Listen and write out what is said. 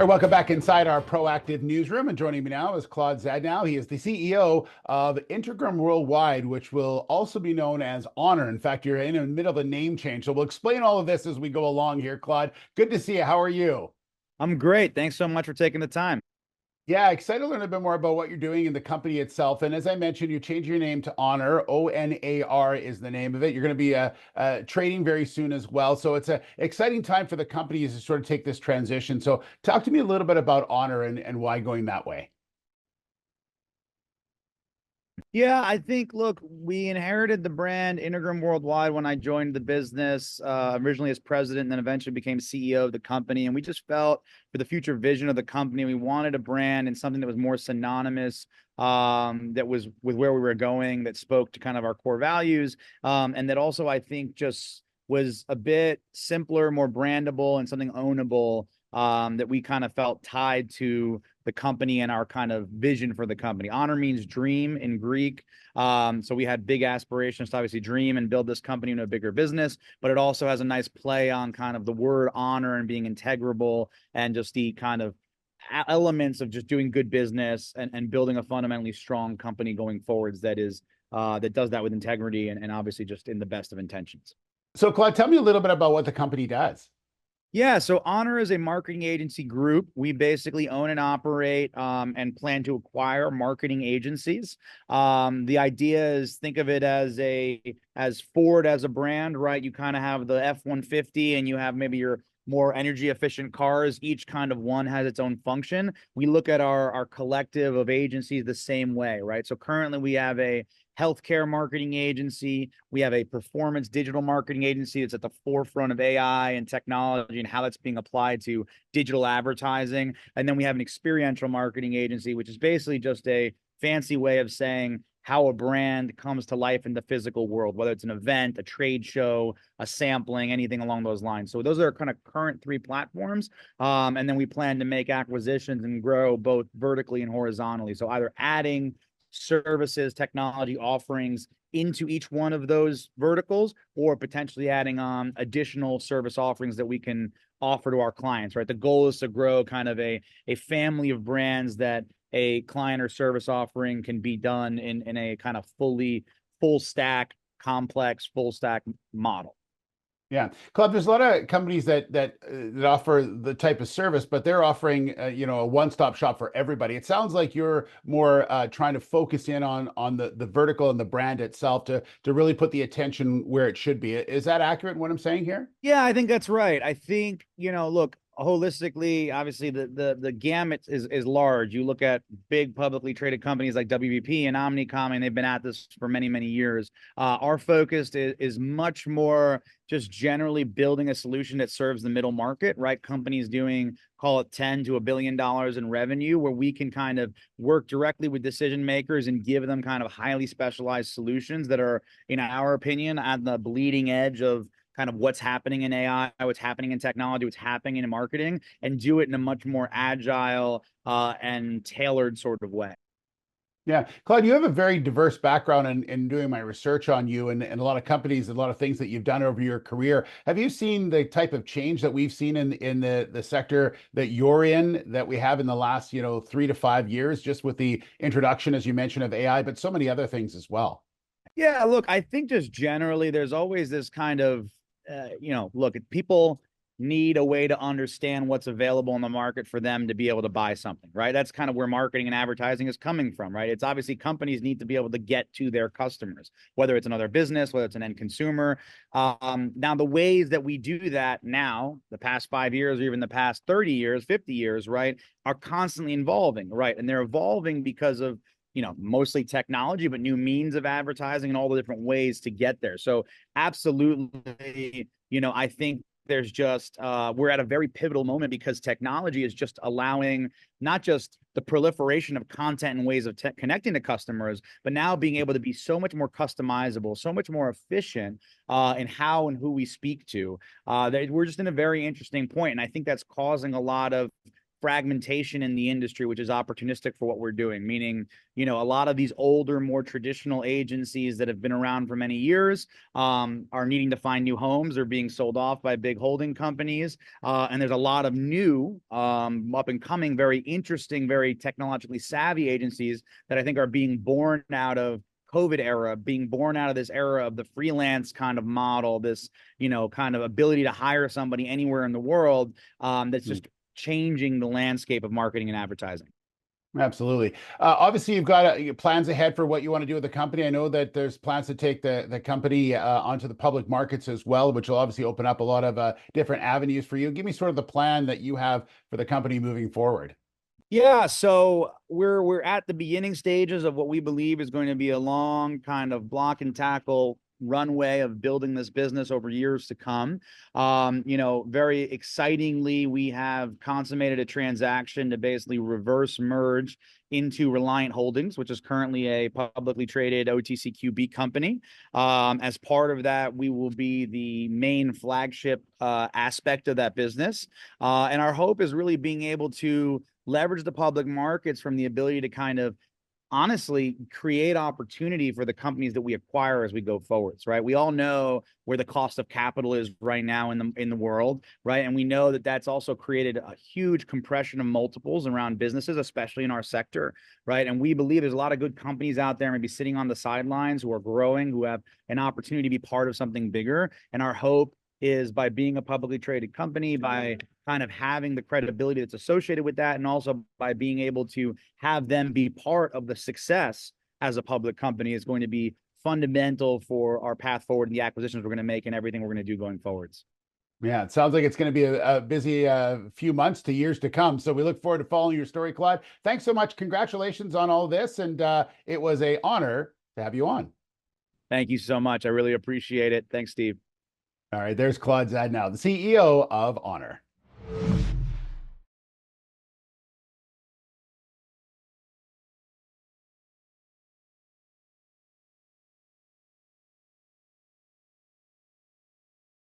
All right, welcome back inside our proactive newsroom. And joining me now is Claude Zadnow. He is the CEO of Integrum Worldwide, which will also be known as Honor. In fact, you're in the middle of a name change. So we'll explain all of this as we go along here, Claude. Good to see you. How are you? I'm great. Thanks so much for taking the time. Yeah, excited to learn a bit more about what you're doing in the company itself. And as I mentioned, you changed your name to Honor. ONAR is the name of it. You're going to be trading very soon as well. So it's an exciting time for the company to sort of take this transition. So talk to me a little bit about Honor and why going that way. Yeah, I think, look, we inherited the brand Integrum Worldwide when I joined the business, originally as president, and then eventually became CEO of the company. And we just felt for the future vision of the company, we wanted a brand and something that was more synonymous, that was with where we were going, that spoke to kind of our core values, and that also, I think, just was a bit simpler, more brandable, and something ownable, that we kind of felt tied to the company and our kind of vision for the company. Honor means dream in Greek. So we had big aspirations to obviously dream and build this company into a bigger business, but it also has a nice play on kind of the word honor and being integrable and just the kind of elements of just doing good business and building a fundamentally strong company going forwards that is that does that with integrity and obviously just in the best of intentions. So, Claude, tell me a little bit about what the company does. Yeah, so Honor is a marketing agency group. We basically own and operate and plan to acquire marketing agencies. The idea is think of it as Ford as a brand, right? You kind of have the F-150 and you have maybe your more energy efficient cars. Each kind of one has its own function. We look at our collective of agencies the same way, right? So currently we have a healthcare marketing agency. We have a performance digital marketing agency that's at the forefront of AI and technology and how that's being applied to digital advertising. And then we have an experiential marketing agency, which is basically just a fancy way of saying how a brand comes to life in the physical world, whether it's an event, a trade show, a sampling, anything along those lines. So those are our kind of current three platforms. And then we plan to make acquisitions and grow both vertically and horizontally. So either adding services, technology offerings into each one of those verticals, or potentially adding on additional service offerings that we can offer to our clients, right? The goal is to grow kind of a family of brands that a client or service offering can be done in a kind of full stack, complex, full stack model. Yeah, Claude, there's a lot of companies that offer the type of service, but they're offering a one-stop shop for everybody. It sounds like you're more trying to focus in on the vertical and the brand itself to really put the attention where it should be. Is that accurate in what I'm saying here? Yeah, I think that's right. I think, look, holistically, obviously the gamut is large. You look at big publicly traded companies like WBP and Omnicom, and they've been at this for many, many years. Our focus is much more just generally building a solution that serves the middle market, right? Companies doing, call it 10 to $1 billion in revenue, where we can kind of work directly with decision makers and give them kind of highly specialized solutions that are, in our opinion, at the bleeding edge of kind of what's happening in AI, what's happening in technology, what's happening in marketing, and do it in a much more agile and tailored sort of way. Yeah, Claude, you have a very diverse background in doing my research on you and a lot of companies, a lot of things that you've done over your career. Have you seen the type of change that we've seen in the sector that you're in, that we have in the last, 3 to 5 years, just with the introduction, as you mentioned, of AI, but so many other things as well? Yeah, look, I think just generally there's always this kind of, look, people need a way to understand what's available in the market for them to be able to buy something, right? That's kind of where marketing and advertising is coming from, right? It's obviously companies need to be able to get to their customers, whether it's another business, whether it's an end consumer. Now, the ways that we do that now, the past 5 years, or even the past 30 years, 50 years, right, are constantly evolving, right? And they're evolving because of mostly technology, but new means of advertising and all the different ways to get there. So absolutely, I think there's just we're at a very pivotal moment because technology is just allowing not just the proliferation of content and ways of connecting to customers, but now being able to be so much more customizable, so much more efficient in how and who we speak to. That we're just in a very interesting point, and I think that's causing a lot of fragmentation in the industry, which is opportunistic for what we're doing, meaning, you know, a lot of these older, more traditional agencies that have been around for many years are needing to find new homes or being sold off by big holding companies. And there's a lot of new, up and coming, very interesting, very technologically savvy agencies that I think are being born out of COVID era, being born out of this era of the freelance kind of model, this, you know, kind of ability to hire somebody anywhere in the world, that's just changing the landscape of marketing and advertising. Absolutely. Obviously, you've got plans ahead for what you want to do with the company. I know that there's plans to take the company onto the public markets as well, which will obviously open up a lot of different avenues for you. Give me sort of the plan that you have for the company moving forward. Yeah, so we're at the beginning stages of what we believe is going to be a long kind of block and tackle runway of building this business over years to come. You know, very excitingly, we have consummated a transaction to basically reverse merge into Reliant Holdings, which is currently a publicly traded OTCQB company. As part of that, we will be the main flagship aspect of that business. And our hope is really being able to leverage the public markets from the ability to kind of honestly create opportunity for the companies that we acquire as we go forwards, right? We all know where the cost of capital is right now in the world, right? And we know that that's also created a huge compression of multiples around businesses, especially in our sector, right? And we believe there's a lot of good companies out there maybe sitting on the sidelines who are growing, who have an opportunity to be part of something bigger. And our hope is by being a publicly traded company, by kind of having the credibility that's associated with that, and also by being able to have them be part of the success as a public company is going to be fundamental for our path forward and the acquisitions we're going to make and everything we're going to do going forwards. Yeah, it sounds like it's going to be a busy few months to years to come. So we look forward to following your story, Claude. Thanks so much. Congratulations on all this. And it was an honor to have you on. Thank you so much. I really appreciate it. Thanks, Steve. All right, there's Claude Zadnow, the CEO of Honor.